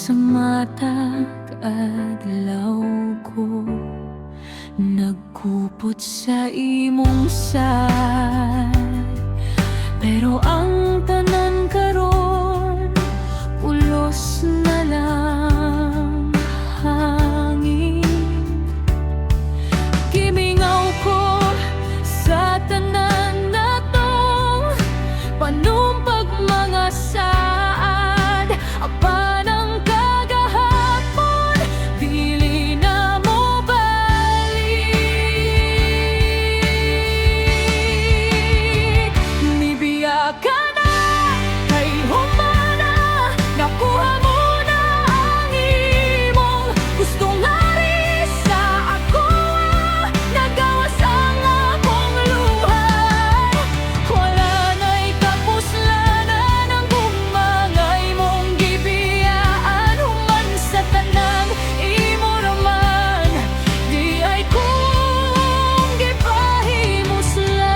sa matag adlaw ko, nagkupot sa imong sad. Pero ang tanan karon ulos na lang hangin. Gimingaw ko sa tanan natong panumpag mga saad. Apan ang kagahapon dili na mo balik. Nibiyak ka na kay humana, nakuha mo na ang imong gustong hari sa ako. Nagawas ang akong luha, wala na'y kapuslanan ang bumangay mong gibiyaan. Human sa tanang imo raman, di ay kung gipahimuslan.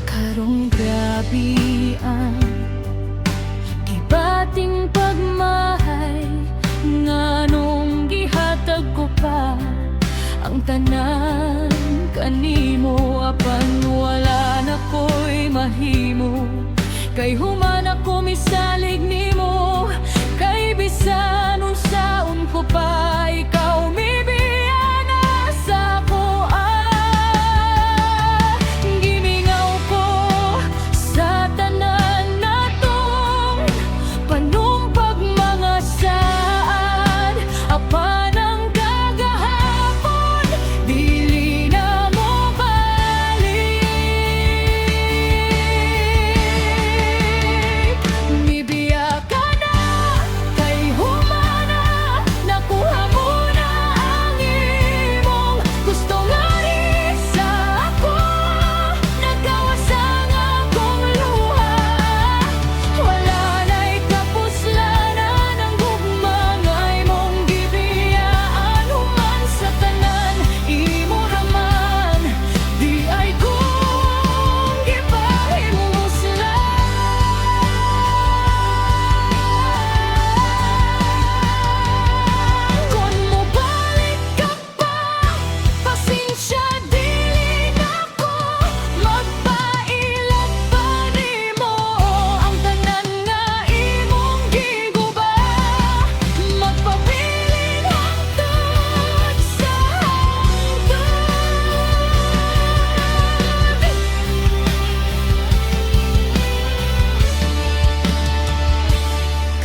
Karong grabe ang gibating pagmahay, nganong gihatag ko pa ang tanan kanimo. Apan wala na ko'y mahimo, kay human ako misalig nimo. Kay bisan unsaon ko pa ikaw mibiyana sa akoa. Gimingaw ko sa tanan natong panumpag mga saad. Apan ang kagahapon dili na mo balik. Mibiyak ka na kay humana, nakuha mo na ang imong gustong hari sa ako. Nagawas ang akong luha, wala na'y kapuslanan ang gugmangay mong gibiyaan. Human sa tanan imo raman, di ay kung gipahimuslan. Kung mobalik ka pa, pasensya dili na ko magpailag pa nimo. Ang tanan nga imong giguba, magpabiling hangtod sa hangtod.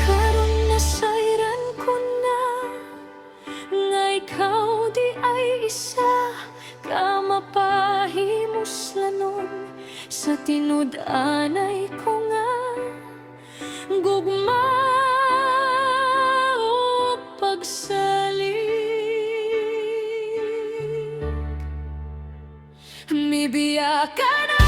Karon nasayran ko na nga ikaw di ay isa ka mapahimuslanon. Sa tinud-anay ko nga gugma o pagsalig. Mibiyak ka na